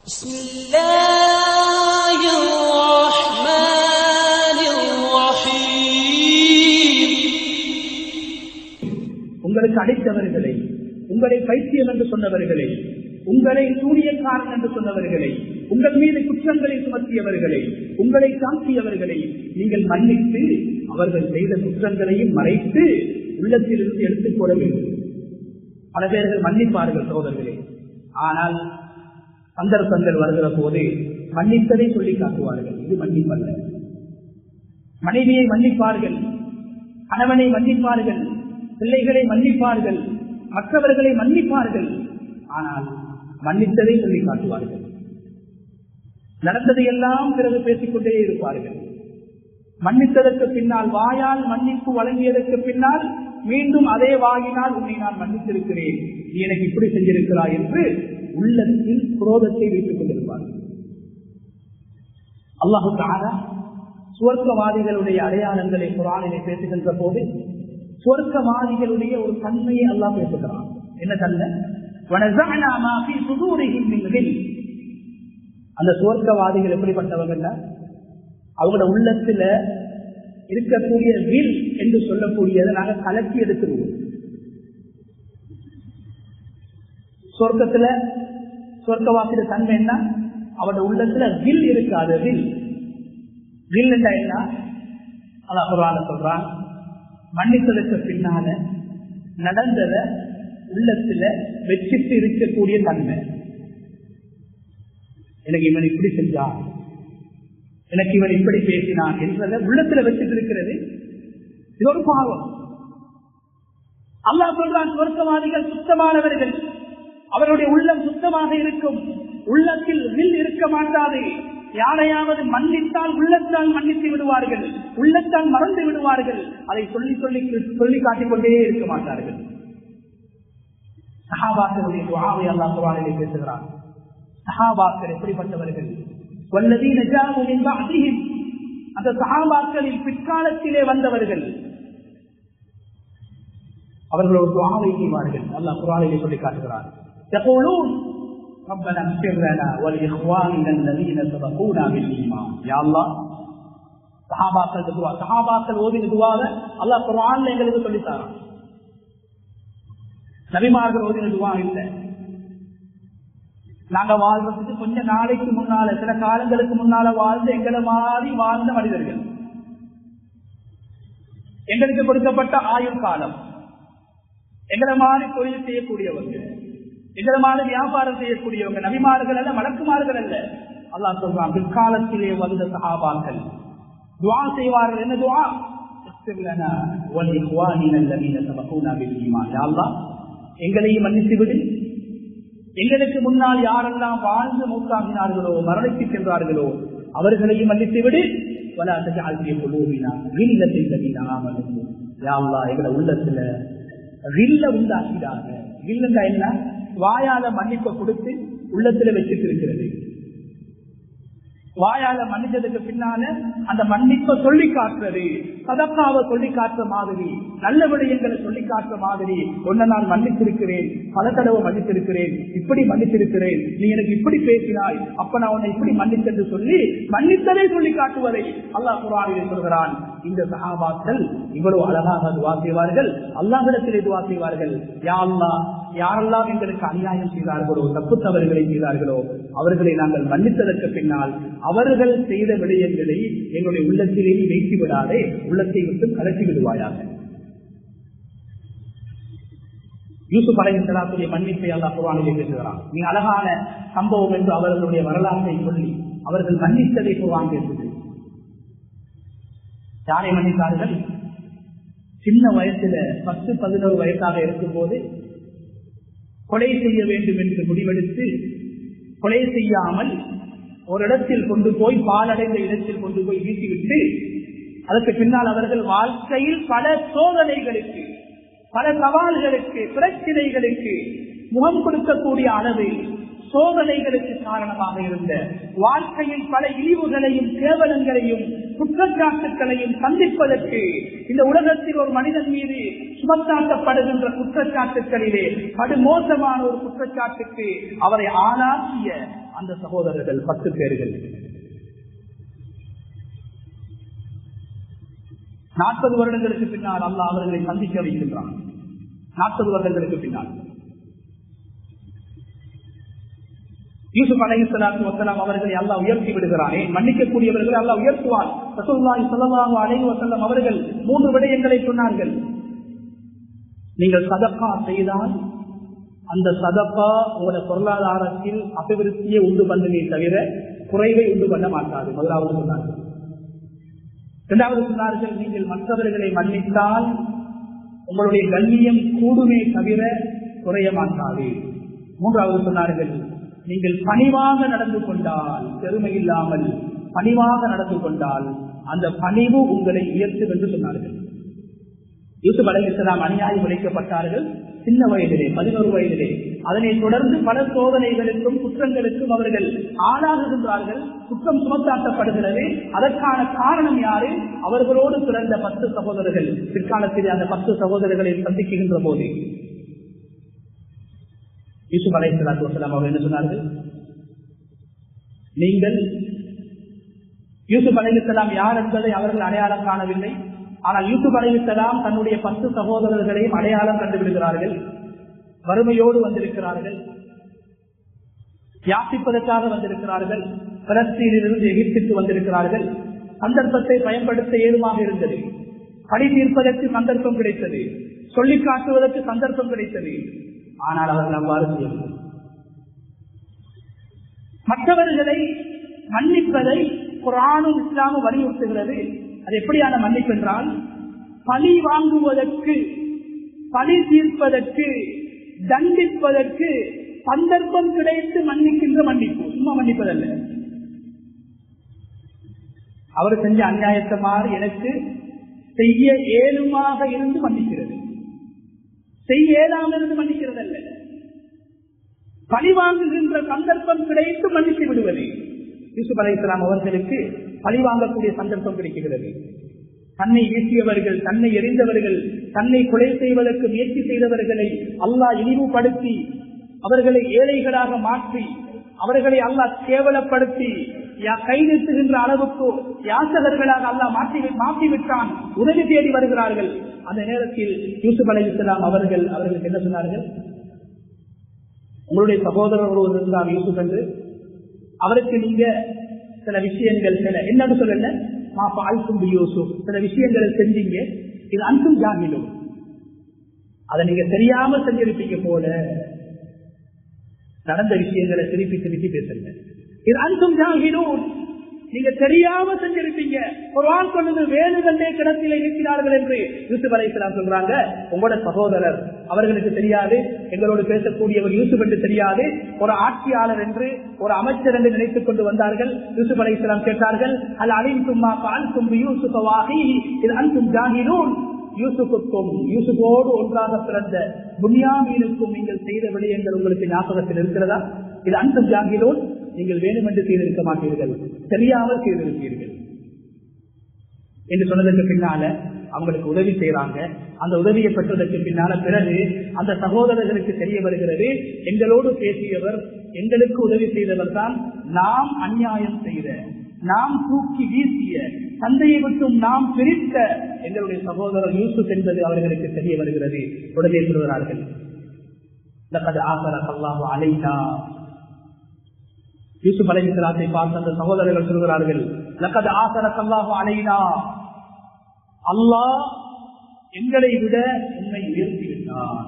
بسم الله الرحمن الرحيم. உங்களுக்கு அழைத்தவர்களை, உங்களை பைத்தியம் என்று சொன்னவர்களை, உங்களை சூரியக்காரன் என்று சொன்னவர்களை, உங்கள் மீது குற்றங்களை சுமத்தியவர்களை, உங்களை தாக்கியவர்களை நீங்கள் மன்னித்து அவர்கள் செய்த குற்றங்களையும் மறைத்து உள்ளத்திலிருந்து எடுத்துக் கொள்ள வேண்டும். பல பேர்கள் மன்னிப்பார்கள் சோதர்களே, ஆனால் சந்தர்ப்பங்கள் வருகிற போது மன்னித்ததை சொல்லி காட்டுவார்கள். இது மன்னிப்பல்ல. மனைவியை மன்னிப்பார்கள், கணவனை மன்னிப்பார்கள், பிள்ளைகளை மன்னிப்பார்கள், மற்றவர்களை மன்னிப்பார்கள், ஆனால் மன்னித்ததை சொல்லி காட்டுவார்கள். நடந்ததையெல்லாம் பிறகு பேசிக்கொண்டே இருப்பார்கள். மன்னித்ததற்கு பின்னால், வாயால் மன்னிப்பு வழங்கியதற்கு பின்னால் மீண்டும் அதே வாயினால் உன்னை நான் மன்னித்திருக்கிறேன், நீ எனக்கு இப்படி செஞ்சிருக்கிறாய் என்று உள்ளத்தில் குரோதத்தை வைத்துக் கொண்டிருப்பார்கள். அல்லாஹு தஆலா சுவர்க்கவாதிகளுடைய அடையாளங்களை குர்ஆனிலே பேசுகின்ற போது சுவர்க்கவாதிகளுடைய ஒரு தன்மையை அல்லாஹ் பேசுகிறான். என்ன தன்மை? வனஸஅனா மா ஃபீ சுதூரிஹிம் மின் கில். அந்த சுவர்க்கவாதிகள் எப்படிப்பட்டவர்கள்? அவங்களோட உள்ளத்துல இருக்கக்கூடிய வில் என்று சொல்லக்கூடியதை நாங்கள் கலக்கி எடுத்துருவோம். சொர்க்கத்துல சொர்க்கவாசிய தன்மை என்ன? அவட உள்ளத்துல வில் இருக்காது. வில் என்ன? அல்லாஹ் குர்ஆன்ல சொல்றான், மன்னிப்பதற்கு பின்னால நடந்தத உள்ளத்துல வெச்சிட்டு இருக்கக்கூடிய தன்மை. எனக்கு இவன் இப்படி செஞ்சான், எனக்கு இவன் இப்படி பேசினான் என்றத உள்ளத்துல வச்சிட்டு இருக்கிறது. இது ஒரு பாவம். அல்லாஹ் சொல்றான், சொர்க்கவாதிகள் சுத்தமானவர்கள், அவருடைய உள்ளம் சுத்தமாக இருக்கும், உள்ளத்தில் வில் இருக்க மாட்டாது. யாரையாவது மன்னித்தால் உள்ளத்தால் மன்னித்து விடுவார்கள், உள்ளத்தால் மறந்து விடுவார்கள். அதை சொல்லி சொல்லி சொல்லி காட்டிக்கொண்டே இருக்க மாட்டார்கள். சஹாபாக்களுடைய துஆவை அல்லாஹ் குர்ஆனிலே பேசுகிறான். சஹாபாக்கள் எப்படிப்பட்டவர்கள்? வல்லதீன ஜாஉ மின் பஅதிஹிம், அந்த சஹாபாக்களின் பிற்காலத்திலே வந்தவர்கள், அவர்கள் ஒரு துஆவை செய்வார்கள். அல்லாஹ் குர்ஆனிலே சொல்லி காட்டுகிறார். يقولون ربنا اغفر لنا ولإخواننا الذين سبقونا بالإيمان. يا الله, சஹாபாக்கள் துஆ, சஹாபாக்கள் ஓதின துஆவை அல்லாஹ் குர்ஆன்ல எங்களுக்கு சொல்லி தரான். நபிமார்கள் ஓதின துஆ இல்ல. நாங்க வாழ்றதுக்கு கொஞ்ச நாளைக்கு முன்னால, சில காலங்களுக்கு முன்னால வாழ்ந்து எங்களை மாதிரி வாழ்ந்த மனிதர்கள், எங்களுக்கு கொடுக்கப்பட்ட ஆயுள் காலம், எங்களை மாதிரி தொழில் செய்யக்கூடியவர்கள், எங்களை மாதிரி வியாபாரம் செய்யக்கூடியவங்க, நபிமார்கள் அல்ல, மலக்குமார்கள் அல்ல. அல்லாஹ் சொல்றான், பிற்காலத்திலே வந்த சஹாபாக்கள் துஆ செய்வார்கள். என்ன துஆ? எங்களையும் மன்னித்து விடு, எங்களுக்கு முன்னால் யாரெல்லாம் வாழ்ந்து மூத்தாகினார்களோ, மரணித்து சென்றார்களோ அவர்களையும் மன்னித்து விடு. எங்களை உள்ளத்துல ரில்ல உண்டாக்கிறாங்க. ரில்லுங்க என்ன? வாயால மன்னிப்பை கொடுத்து உள்ளத்துல வச்சுட்டு இருக்கிறது. வாயால மன்னிச்சதுக்கு பின்னால அந்த மன்னிப்பை சொல்லி காட்டுறது, சதக்காவை சொல்லி காட்டுற மாதிரி, நல்ல விடயங்களை சொல்லி காட்டுற மாதிரி, ஒன்ன நான் மன்னித்திருக்கிறேன், பல தடவை மன்னித்திருக்கிறேன், இப்படி மன்னித்திருக்கிறேன், நீ எனக்கு இப்படி பேசினாய், அப்ப நான் உன்னை இப்படி மன்னித்தென்று சொல்லி மன்னித்ததை சொல்லி காட்டுவதை அல்லாஹ் குர்ஆனிலே சொல்கிறான். இந்த சஹாபாக்கள் இவ்வளவு அழகாக துஆ செய்வார்கள், அல்லாஹ்விடத்திலே துஆ செய்வார்கள். யா அல்லாஹ், யாரெல்லாம் எங்களுக்கு அநியாயம் செய்தார்களோ, தப்பு தவறுகளை செய்தார்களோ அவர்களை நாங்கள் மன்னித்ததற்கு பின்னால் அவர்கள் செய்த விடயங்களை எங்களுடைய உள்ளத்திலேயே வைத்து விடாதே, உள்ளத்தை விட்டு கலட்டி விடுவாயாக. யூசுப் அலைஹிஸ்ஸலாத்துடைய மன்னிப்பை அல்லாஹ் குர்ஆனிலே பேசுகிறான். நீ அழகான சம்பவம் என்று அவர்களுடைய வரலாற்றை சொல்லி அவர்கள் மன்னித்ததை குர்ஆன் பேசுகிறது. யாரை மன்னித்தார்கள்? சின்ன வயசுல 10-11 வயசாக இருக்கும் போது கொலை செய்ய வேண்டும் என்று முடிவெடுத்து கொலை செய்யாமல் ஒரு இடத்தில் கொண்டு போய், பாலடைந்த இடத்தில் கொண்டு போய் வீசிவிட்டு, அதற்கு பின்னால் அவர்கள் வாழ்க்கையில் பல சோதனைகளுக்கு, பல சவால்களுக்கு, பிரச்சனைகளுக்கு முகம் கொடுக்கக்கூடிய அளவில் சோதனைகளுக்கு காரணமாக இருந்த, வாழ்க்கையில் பல இழிவுகளையும் கேவலங்களையும் குற்றச்சாட்டுகளையும் சந்திப்பதற்கு இந்த உலகத்தில் ஒரு மனிதன் மீது சுமத்தாட்டப்படுகின்ற குற்றச்சாட்டுகளிலே படு மோசமான ஒரு குற்றச்சாட்டுக்கு அவரை ஆளாக்கிய அந்த சகோதரர்கள் 10 பேர்கள் 40 வருடங்களுக்கு பின்னால் அல்லாஹ் அவர்களை சந்திக்க வைக்கின்றான். 40 வருடங்களுக்கு பின்னால் யூசுப் அலைஹிஸ்ஸலாத்து வஸலாம் அவர்களை அல்லாஹ் உயர்த்தி விடுகிறானே, மன்னிக்கக்கூடியவர்களை அல்லாஹ் உயர்த்துவான். ரசூலுல்லாஹி ஸல்லல்லாஹு அலைஹி வஸல்லம் அவர்கள் 3 விடயங்களை சொன்னார்கள். நீங்கள் சதகா செய்தால் அந்த சதகா உங்களுடைய பொருளாதாரத்தில் அபிவிருத்தியை உண்டு பண்ணுமே தவிர குறைவை உண்டு பண்ண மாட்டாது. முதலாவது சொன்னார்கள். இரண்டாவது சொன்னார்கள், நீங்கள் மற்றவர்களை மன்னித்தால் உங்களுடைய கண்ணியம் கூடுமே தவிர குறைய மாட்டாது. மூன்றாவது சொன்னார்கள், நீங்கள் பணிவாக நடந்து கொண்டால், பெருமை இல்லாமல் பணிவாக நடந்து கொண்டால் அந்த பணிவு உங்களை உயர்த்தும் என்று சொன்னார்கள். யூசுப் அலைஹிஸ்ஸலாம் அநியாயம் உழைக்கப்பட்டார்கள் சின்ன வயதிலே, 11 வயதிலே. அதனை தொடர்ந்து பல சோதனைகளுக்கும் குற்றங்களுக்கும் அவர்கள் ஆளாகுகின்றார்கள். குற்றம் சுமத்தாட்டப்படுகிறது. அதற்கான காரணம் யாரு? அவர்களோடு பிறந்த 10 சகோதரர்கள். பிற்காலத்திலே அந்த 10 சகோதரர்களை சந்திக்கின்ற போது யூசுப் அலைஹிஸ்ஸலாத்து வஸலாம் அவர்கள் என்ன சொன்னார்கள்? நீங்கள் யூசுப் அலைஹிஸ்ஸலாம் யார் என்பதை அவர்கள் அடையாளம் காணவில்லை. ஆனால் யூசுப் அலைஹிஸ்ஸலாம் தன்னுடைய 10 சகோதரர்களையும் அடையாளம் கண்டுவிடுகிறார்கள். வறுமையோடு வந்திருக்கிறார்கள், யாசிப்பதற்காக வந்திருக்கிறார்கள், பலஸ்தீனிலிருந்து எகிப்துக்கு வந்திருக்கிறார்கள். சந்தர்ப்பத்தை பயன்படுத்த ஏதுமாக இருந்தது. பழி தீர்ப்பதற்கு சந்தர்ப்பம் கிடைத்தது, சொல்லிக் காட்டுவதற்கு சந்தர்ப்பம் கிடைத்தது. ஆனால் அவர்கள் அவ்வாறு செய்யவில்லை. மற்றவர்களை மன்னிப்பதை குர்ஆனும் இஸ்லாமும் வலியுறுத்துகிறது. அது எப்படியான மன்னிப்பு என்றால், பழி வாங்குவதற்கு, பழி தீர்ப்பதற்கு, தண்டிப்பதற்கு சந்தர்ப்பம் கிடைத்து மன்னிக்கின்ற மன்னிப்பு. சும்மா மன்னிப்பதல்ல. அவர் செஞ்ச அநியாயத்தை மாறி எனக்கு செய்ய ஏழுமாக இருந்து மன்னிக்கிறது, செய்ய ஏதாமல் இருந்து மன்னிக்கிறது அல்ல. பழி வாங்குகின்ற சந்தர்ப்பம் கிடைத்து மன்னித்து விடுவது. யூசுப் அலைஹிஸ்ஸலாம் அவர்களுக்கு பழி வாங்கக்கூடிய சந்தர்ப்பம் கிடைக்கிறது. தன்னை வீசியவர்கள், தன்னை எரிந்தவர்கள், தன்னை கொலை செய்வதற்கு முயற்சி செய்தவர்களை அல்லாஹ் இழிவுபடுத்தி, அவர்களை ஏழைகளாக மாற்றி, அவர்களை அல்லாஹ் கேவலப்படுத்தி கை நீட்டுகின்ற அளவுக்கு யாசகர்களாக அல்லாஹ் மாற்றிவிட்டான். உதவி தேடி வருகிறார்கள். அந்த நேரத்தில் யூசுப் அலைஹிஸ்ஸலாம் அவர்களுக்கு என்ன சொன்னார்கள்? உங்களுடைய சகோதரர் ஒருவர் இருந்தார் யூசுப் என்று, அவருக்கு நீங்க சில விஷயங்கள் என்னன்னு சொல்லல, யூசுப் சில விஷயங்களை செஞ்சீங்க, இது அன்சும் ஜாகிலும், அதை நீங்க தெரியாம செஞ்சிருப்பீங்க போல. நடந்த விஷயங்களை திருப்பி திருப்பி பேசுங்க. இது அன்சும் ஜாகிலும், நீங்க தெரியாம செஞ்சிருப்பீங்க. குர்ஆன் சொல்லுது, வேணுகண்டே கிடத்திலே இருக்கிறார்கள் என்று யூசுப் அலைஹிஸ்ஸலாம் சொல்றாங்க. உங்களோட சகோதரர், அவர்களுக்கு தெரியாது எங்களோடு பேசக்கூடியவர் யூசுப் என்று தெரியாது, ஒரு ஆட்சியாளர் என்று, ஒரு அமைச்சர் என்று நினைத்துக் கொண்டு வந்தார்கள். யூசுப் அலைஹிஸ்ஸலாம் கேட்டார்கள், அல் அலிம்தும் மா ஃபஅல்தும் பியூசுஃப வஅஹீஹி இத் அன்தும் ஜாஹிலூன். யூசுஃபுக்கும், யூசுஃபோடு ஒன்றாக பிறந்த புன்யாமீனுக்கும் நீங்கள் செய்த விடயங்கள் உங்களுக்கு ஞாபகத்தில் இருக்கிறதா? இது அன்தும் ஜாஹிலூன், நீங்கள் வேணுமென்று செய்திருக்க மாட்டீர்கள், தெரியாமல் செய்திருப்பீர்கள் என்று சொன்னதற்கு பின்னால அவங்களுக்கு உதவி செய்யறாங்க. அந்த உதவியை பெற்றதற்கு பின்னால பிறகு அந்த சகோதரர்களுக்கு தெரிய வருகிறது, எங்களோடு பேசியவர், எங்களுக்கு உதவி செய்தவர் தான் நாம் அநியாயம் செய்த, நாம் தூக்கி வீசிய, தந்தையை விட்டும் நாம் பிரித்த எங்களுடைய சகோதரர் யூசுப் என்பது அவர்களுக்கு தெரிய வருகிறது. உடனே சொல்கிறார்கள், லகத் ஆஸரக அல்லாஹு அலைனா. யூசுப் அலைஹிஸ்ஸலாத்தை பார்த்த அந்த சகோதரர்கள் சொல்கிறார்கள், லகத் ஆஸரக அல்லாஹு அலைனா, அல்லாஹ் எங்களை விட உன்னை உயர்த்தி விட்டான்.